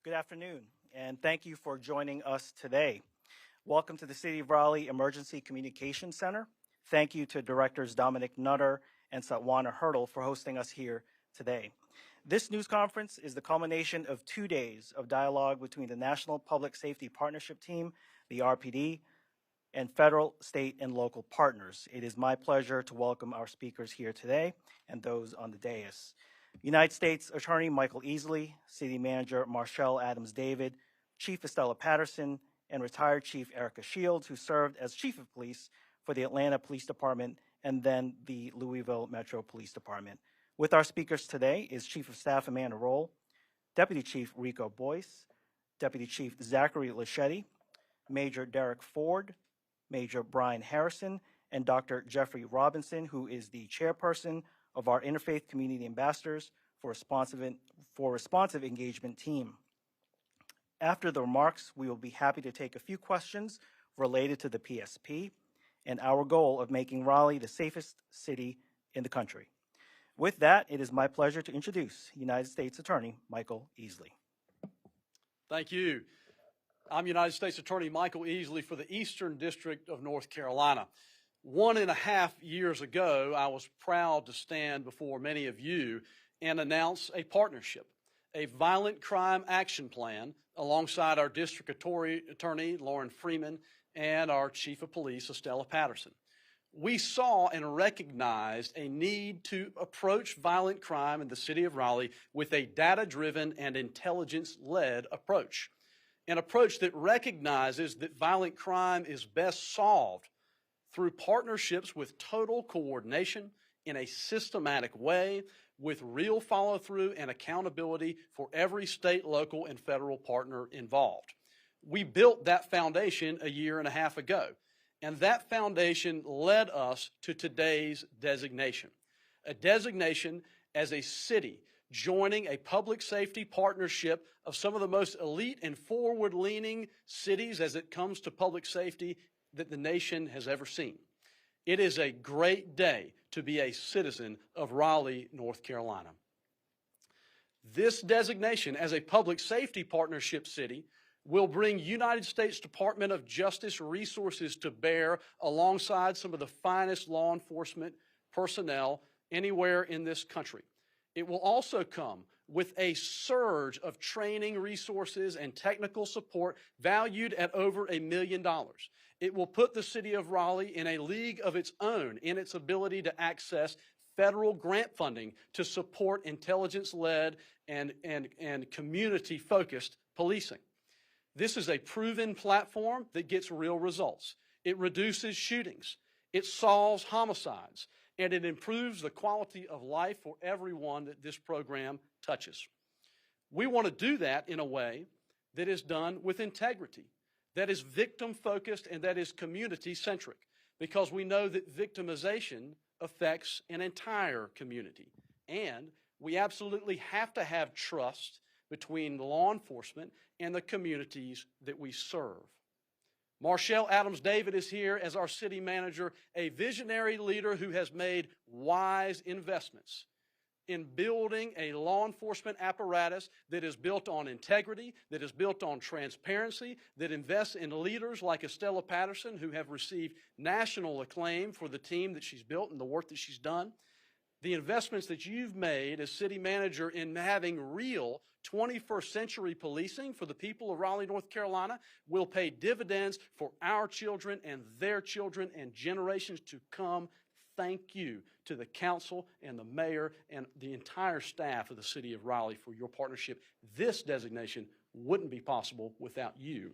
Good afternoon, and thank you for joining us today. Welcome to the City of Raleigh Emergency Communications Center. Thank you to Directors Dominic Nutter and Satwana Hurdle for hosting us here today. This news conference is the culmination of 2 days of dialogue between the National Public Safety Partnership Team, the RPD, and federal, state, and local partners. It is my pleasure to welcome our speakers here today and those on the dais. United States Attorney Michael Easley, City Manager Marshall Adams David, Chief Estella Patterson, and retired Chief Erica Shields, who served as Chief of Police for the Atlanta Police Department and then the Louisville Metro Police Department. With our speakers today is Chief of Staff Amanda Roll, Deputy Chief Rico Boyce, Deputy Chief Zachary Laschetti, Major Derek Ford, Major Brian Harrison, and Dr. Jeffrey Robinson, who is the chairperson of our Interfaith Community Ambassadors for Responsive Engagement team. After the remarks, we will be happy to take a few questions related to the PSP and our goal of making Raleigh the safest city in the country. With that, it is my pleasure to introduce United States Attorney Michael Easley. Thank you. I'm United States Attorney Michael Easley for the Eastern District of North Carolina. 1.5 years ago, I was proud to stand before many of you and announce a partnership, a violent crime action plan alongside our District Attorney, Lauren Freeman, and our Chief of Police, Estella Patterson. We saw and recognized a need to approach violent crime in the city of Raleigh with a data-driven and intelligence-led approach, an approach that recognizes that violent crime is best solved through partnerships with total coordination in a systematic way with real follow-through and accountability for every state, local, and federal partner involved. We built that foundation 1.5 years ago, and that foundation led us to today's designation, a designation as a city joining a public safety partnership of some of the most elite and forward-leaning cities as it comes to public safety that the nation has ever seen. It is a great day to be a citizen of Raleigh, North Carolina. This designation as a public safety partnership city will bring United States Department of Justice resources to bear alongside some of the finest law enforcement personnel anywhere in this country. It will also come with a surge of training resources and technical support valued at over $1 million. It will put the city of Raleigh in a league of its own in its ability to access federal grant funding to support intelligence-led and community-focused policing. This is a proven platform that gets real results. It reduces shootings, it solves homicides, and it improves the quality of life for everyone that this program touches. We want to do that in a way that is done with integrity, that is victim-focused, and that is community-centric, because we know that victimization affects an entire community. And we absolutely have to have trust between law enforcement and the communities that we serve. Marshall Adams David is here as our city manager, a visionary leader who has made wise investments in building a law enforcement apparatus that is built on integrity, that is built on transparency, that invests in leaders like Estella Patterson, who have received national acclaim for the team that she's built and the work that she's done. The investments that you've made as city manager in having real 21st century policing for the people of Raleigh, North Carolina will pay dividends for our children and their children and generations to come. Thank you to the council and the mayor and the entire staff of the city of Raleigh for your partnership. This designation wouldn't be possible without you.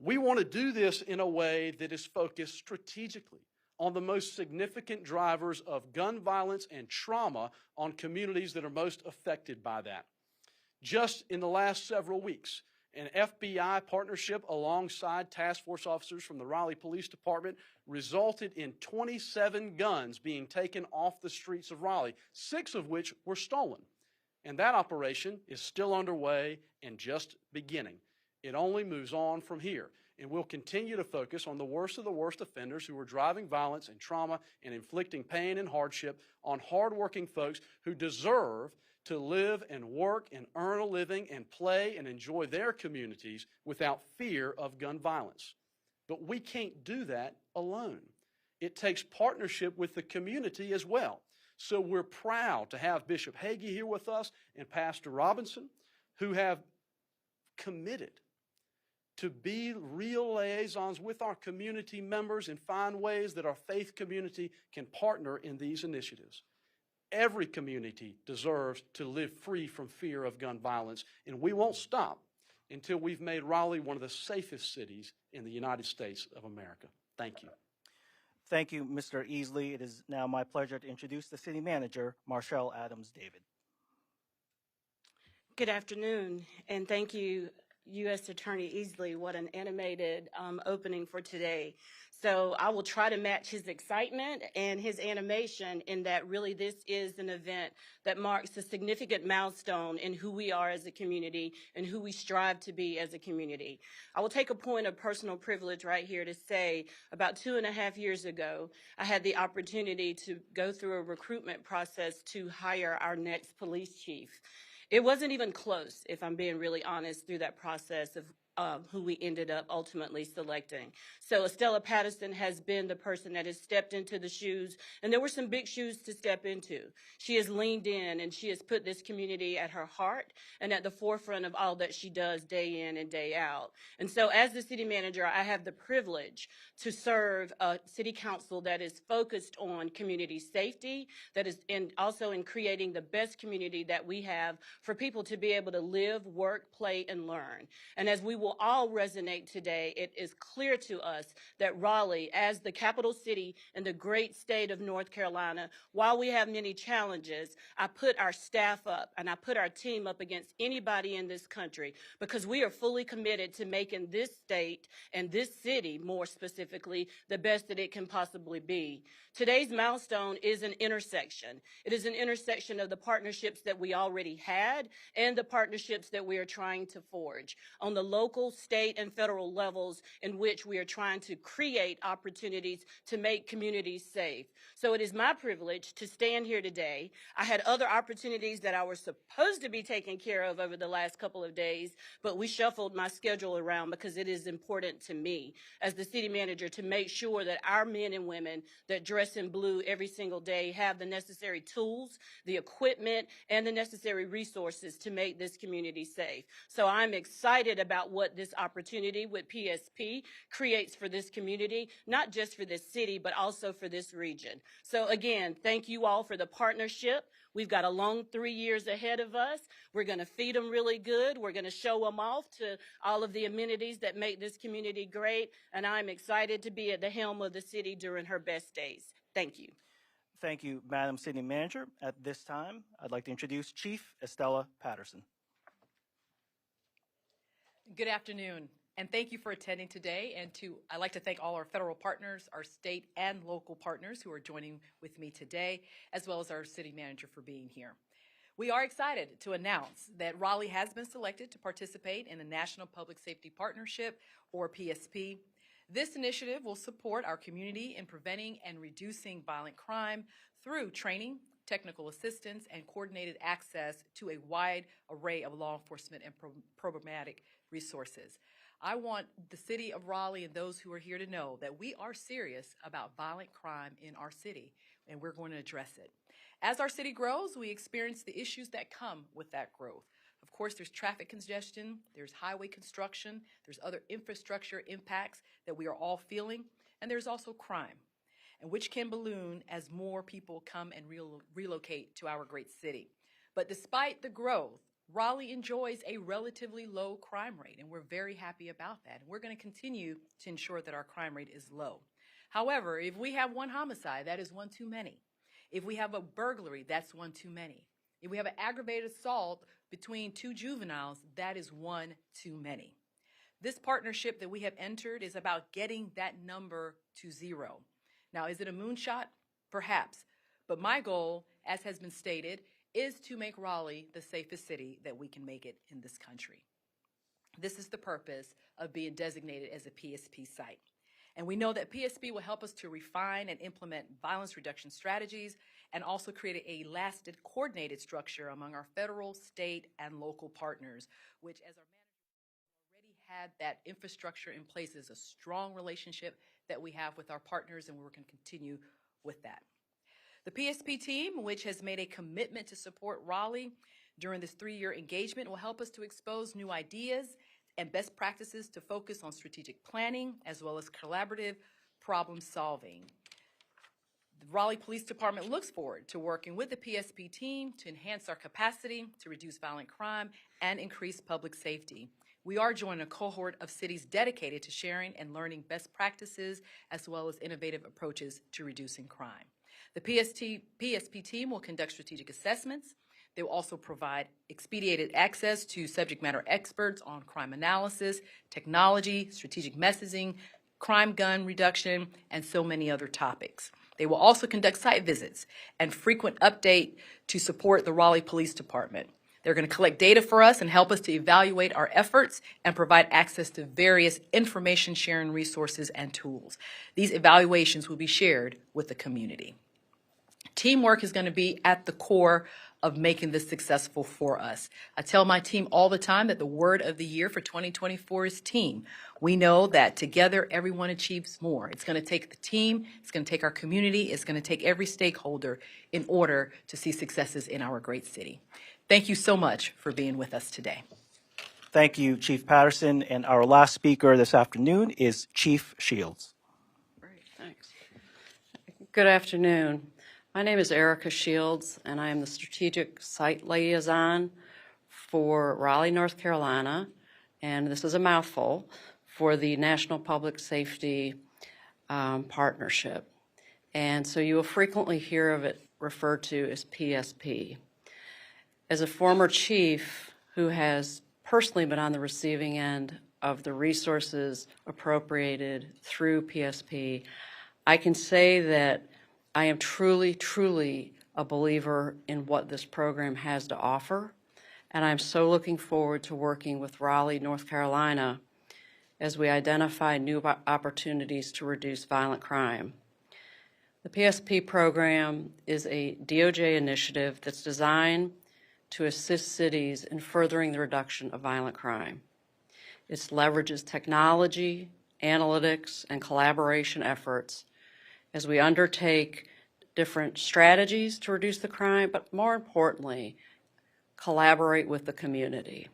We want to do this in a way that is focused strategically on the most significant drivers of gun violence and trauma on communities that are most affected by that. Just in the last several weeks, an FBI partnership alongside task force officers from the Raleigh Police Department resulted in 27 guns being taken off the streets of Raleigh, 6 of which were stolen. And that operation is still underway and just beginning. It only moves on from here. And we'll continue to focus on the worst of the worst offenders who are driving violence and trauma and inflicting pain and hardship on hardworking folks who deserve to live and work and earn a living and play and enjoy their communities without fear of gun violence. But we can't do that alone. It takes partnership with the community as well. So we're proud to have Bishop Hagee here with us and Pastor Robinson, who have committed to be real liaisons with our community members and find ways that our faith community can partner in these initiatives. Every community deserves to live free from fear of gun violence, and we won't stop until we've made Raleigh one of the safest cities in the United States of America. Thank you. Thank you, Mr. Easley. It is now my pleasure to introduce the City Manager, Marshall Adams-David. Good afternoon, and thank you, U.S. Attorney Easley. What an animated opening for today. So I will try to match his excitement and his animation in that really this is an event that marks a significant milestone in who we are as a community and who we strive to be as a community. I will take a point of personal privilege right here to say about 2.5 years ago, I had the opportunity to go through a recruitment process to hire our next police chief. It wasn't even close, if I'm being really honest, through that process of who we ended up ultimately selecting. So Estella Patterson has been the person that has stepped into the shoes, and there were some big shoes to step into. She has leaned in, and she has put this community at her heart and at the forefront of all that she does day in and day out. And so as the city manager, I have the privilege to serve a city council that is focused on community safety, that is also in creating the best community that we have for people to be able to live, work, play, and learn. And as we will all resonate today, it is clear to us that Raleigh, as the capital city in the great state of North Carolina, while we have many challenges, I put our staff up and I put our team up against anybody in this country because we are fully committed to making this state and this city, more specifically, the best that it can possibly be. Today's milestone is an intersection. It is an intersection of the partnerships that we already had and the partnerships that we are trying to forge on the local, state, and federal levels in which we are trying to create opportunities to make communities safe. So it is my privilege to stand here today. I had other opportunities that I was supposed to be taking care of over the last couple of days, but we shuffled my schedule around because it is important to me as the city manager to make sure that our men and women that dress in blue every single day have the necessary tools, the equipment, and the necessary resources to make this community safe. So I'm excited about what this opportunity with PSP creates for this community, not just for this city, but also for this region. So again, thank you all for the partnership. We've got a long 3 years ahead of us. We're going to feed them really good. We're going to show them off to all of the amenities that make this community great. And I'm excited to be at the helm of the city during her best days. Thank you. Thank you, Madam City Manager. At this time, I'd like to introduce Chief Estella Patterson. Good afternoon, and thank you for attending today. And I'd like to thank all our federal partners, our state and local partners who are joining with me today, as well as our city manager for being here. We are excited to announce that Raleigh has been selected to participate in the National Public Safety Partnership, or PSP. This initiative will support our community in preventing and reducing violent crime through training, technical assistance, and coordinated access to a wide array of law enforcement and programmatic resources. I want the city of Raleigh and those who are here to know that we are serious about violent crime in our city, and we're going to address it. As our city grows, we experience the issues that come with that growth. Of course, there's traffic congestion, there's highway construction, there's other infrastructure impacts that we are all feeling, and there's also crime, and which can balloon as more people come and relocate to our great city. But despite the growth, Raleigh enjoys a relatively low crime rate, and we're very happy about that. And we're going to continue to ensure that our crime rate is low. However, if we have one homicide, that is one too many. If we have a burglary, that's one too many. If we have an aggravated assault between two juveniles, that is one too many. This partnership that we have entered is about getting that number to zero. Now, is it a moonshot? Perhaps. But my goal, as has been stated, is to make Raleigh the safest city that we can make it in this country. This is the purpose of being designated as a PSP site. And we know that PSP will help us to refine and implement violence reduction strategies and also create a lasting coordinated structure among our federal, state, and local partners, which, as our manager already had that infrastructure in place, is a strong relationship that we have with our partners, and we're going to continue with that. The PSP team, which has made a commitment to support Raleigh during this 3-year engagement, will help us to expose new ideas and best practices to focus on strategic planning as well as collaborative problem solving. The Raleigh Police Department looks forward to working with the PSP team to enhance our capacity to reduce violent crime and increase public safety. We are joining a cohort of cities dedicated to sharing and learning best practices as well as innovative approaches to reducing crime. The PSP team will conduct strategic assessments. They will also provide expedited access to subject matter experts on crime analysis, technology, strategic messaging, crime gun reduction, and so many other topics. They will also conduct site visits and frequent update to support the Raleigh Police Department. They're going to collect data for us and help us to evaluate our efforts and provide access to various information sharing resources and tools. These evaluations will be shared with the community. Teamwork is going to be at the core of making this successful for us. I tell my team all the time that the word of the year for 2024 is team. We know that together everyone achieves more. It's going to take the team, it's going to take our community, it's going to take every stakeholder in order to see successes in our great city. Thank you so much for being with us today. Thank you, Chief Patterson. And our last speaker this afternoon is Chief Shields. Great, thanks. Good afternoon. My name is Erica Shields, and I am the Strategic Site Liaison for Raleigh, North Carolina, and this is a mouthful, for the National Public Safety Partnership. And so you will frequently hear of it referred to as PSP. As a former chief who has personally been on the receiving end of the resources appropriated through PSP, I can say that I am truly, truly a believer in what this program has to offer, and I'm so looking forward to working with Raleigh, North Carolina, as we identify new opportunities to reduce violent crime. The PSP program is a DOJ initiative that's designed to assist cities in furthering the reduction of violent crime. It leverages technology, analytics, and collaboration efforts as we undertake different strategies to reduce the crime, but more importantly, collaborate with the community.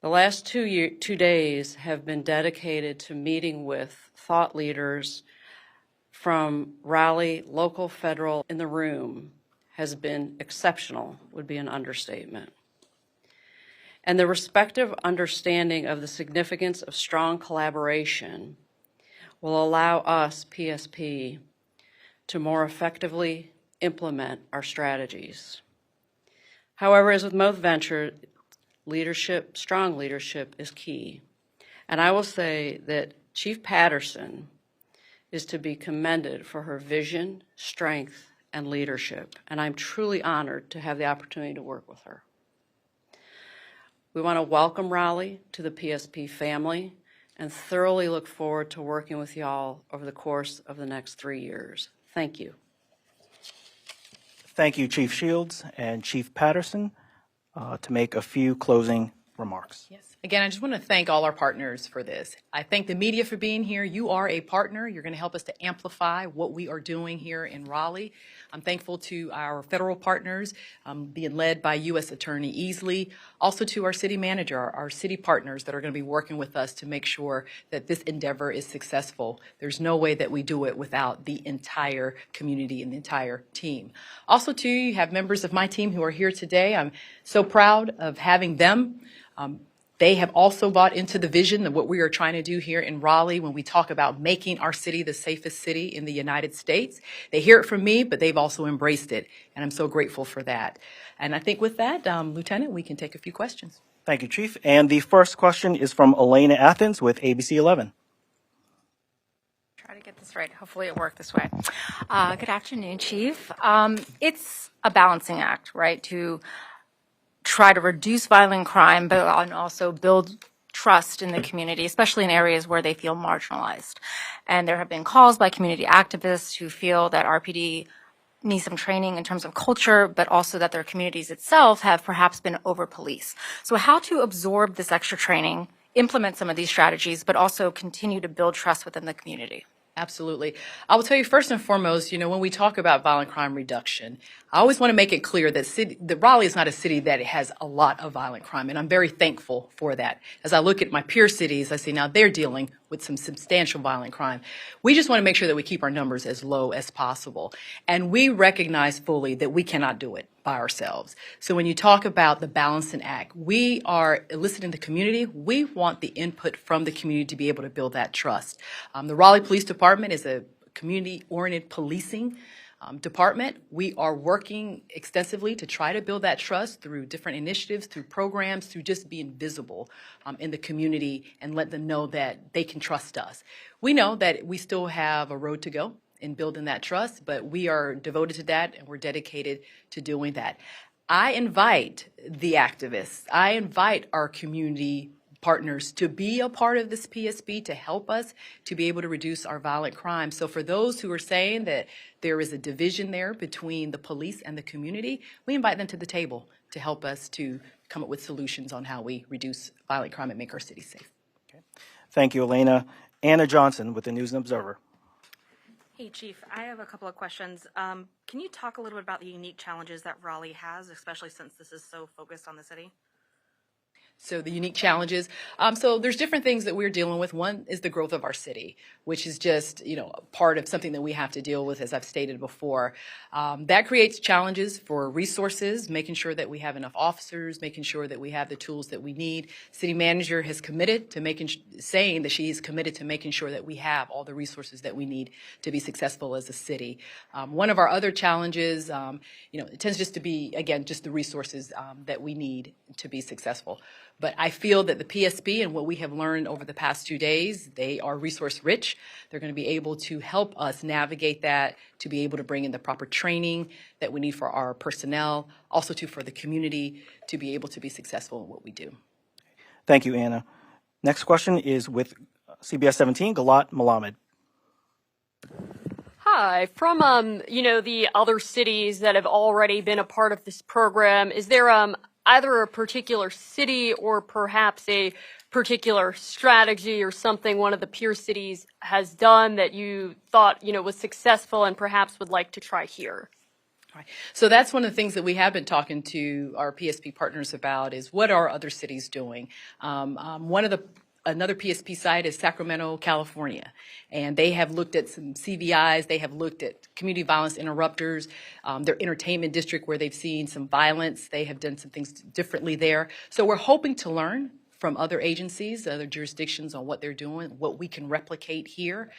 The last 2 days have been dedicated to meeting with thought leaders from Raleigh, local, federal, in the room has been exceptional, would be an understatement. And the respective understanding of the significance of strong collaboration will allow us, PSP, to more effectively implement our strategies. However, as with most ventures, leadership, strong leadership is key. And I will say that Chief Patterson is to be commended for her vision, strength, and leadership. And I'm truly honored to have the opportunity to work with her. We want to welcome Raleigh to the PSP family and thoroughly look forward to working with y'all over the course of the next 3 years. Thank you. Thank you, Chief Shields and Chief Patterson, to make a few closing remarks. Yes. Again, I just want to thank all our partners for this. I thank the media for being here. You are a partner. You're going to help us to amplify what we are doing here in Raleigh. I'm thankful to our federal partners, being led by U.S. Attorney Easley, also to our city manager, our city partners that are going to be working with us to make sure that this endeavor is successful. There's no way that we do it without the entire community and the entire team. Also, too, you have members of my team who are here today. I'm so proud of having them. They have also bought into the vision of what we are trying to do here in Raleigh when we talk about making our city the safest city in the United States. They hear it from me, but they've also embraced it, and I'm so grateful for that. And I think with that, Lieutenant, we can take a few questions. Thank you, Chief. And the first question is from Elena Athens with ABC 11. Try to get this right. Hopefully it worked this way. Good afternoon, Chief. It's a balancing act, right, to try to reduce violent crime, but also build trust in the community, especially in areas where they feel marginalized. And there have been calls by community activists who feel that RPD needs some training in terms of culture, but also that their communities itself have perhaps been over-policed. So how to absorb this extra training, implement some of these strategies, but also continue to build trust within the community? Absolutely. I will tell you first and foremost, when we talk about violent crime reduction, I always want to make it clear that Raleigh is not a city that has a lot of violent crime, and I'm very thankful for that. As I look at my peer cities, I see now they're dealing with some substantial violent crime. We just want to make sure that we keep our numbers as low as possible, and we recognize fully that we cannot do it by ourselves. So when you talk about the balancing act, we are eliciting the community. We want the input from the community to be able to build that trust. The Raleigh Police Department is a community-oriented policing department. We are working extensively to try to build that trust through different initiatives, through programs, through just being visible in the community and let them know that they can trust us. We know that we still have a road to go in building that trust, but we are devoted to that and we're dedicated to doing that. I invite the activists, I invite our community partners to be a part of this PSB to help us to be able to reduce our violent crime. So for those who are saying that there is a division there between the police and the community, we invite them to the table to help us to come up with solutions on how we reduce violent crime and make our city safe. Okay. Thank you, Elena. Anna Johnson with the News and Observer. Hey, Chief, I have a couple of questions. Can you talk a little bit about the unique challenges that Raleigh has, especially since this is so focused on the city? So the unique challenges. So there's different things that we're dealing with. One is the growth of our city, which is just, part of something that we have to deal with, as I've stated before. That creates challenges for resources, making sure that we have enough officers, making sure that we have the tools that we need. City manager has committed to saying that she is committed to making sure that we have all the resources that we need to be successful as a city. One of our other challenges, it tends just to be, again, just the resources that we need to be successful. But I feel that the PSB and what we have learned over the past 2 days, they are resource rich. They're going to be able to help us navigate that, to be able to bring in the proper training that we need for our personnel, also for the community to be able to be successful in what we do. Thank you, Anna. Next question is with CBS 17, Galat Malamed. Hi, from the other cities that have already been a part of this program, is there either a particular city or perhaps a particular strategy or something one of the peer cities has done that you thought, was successful and perhaps would like to try here? All right. So that's one of the things that we have been talking to our PSP partners about is what are other cities doing? Another PSP site is Sacramento, California, and they have looked at some CVIs. They have looked at community violence interrupters, their entertainment district where they've seen some violence. They have done some things differently there. So we're hoping to learn from other agencies, other jurisdictions on what they're doing, what we can replicate here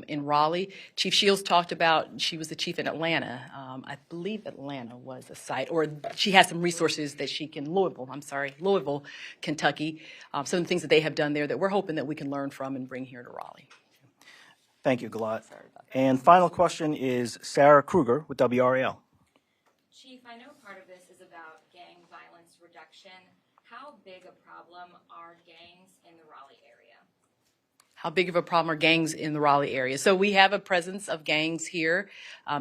in Raleigh. Chief Shields talked about, she was the chief in Atlanta. I believe Atlanta was a site, or she has some resources that she can, Louisville, Kentucky. Some of the things that they have done there that we're hoping that we can learn from and bring here to Raleigh. Thank you, Galat. And final question is Sarah Kruger with WRAL. Chief, I know part of this is about gang violence reduction. How big a problem are gangs in the Raleigh area? How big of a problem are gangs in the Raleigh area? So we have a presence of gangs here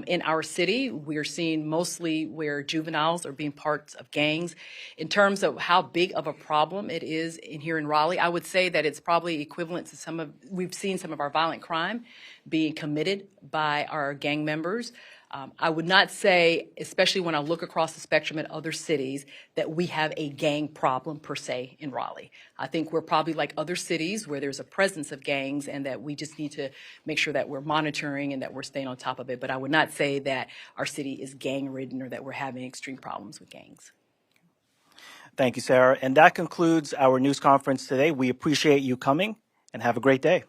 in our city. We're seeing mostly where juveniles are being parts of gangs. In terms of how big of a problem it is here in Raleigh, I would say that it's probably equivalent to we've seen some of our violent crime being committed by our gang members. I would not say, especially when I look across the spectrum at other cities, that we have a gang problem per se in Raleigh. I think we're probably like other cities where there's a presence of gangs and that we just need to make sure that we're monitoring and that we're staying on top of it. But I would not say that our city is gang-ridden or that we're having extreme problems with gangs. Thank you, Sarah. And that concludes our news conference today. We appreciate you coming and have a great day.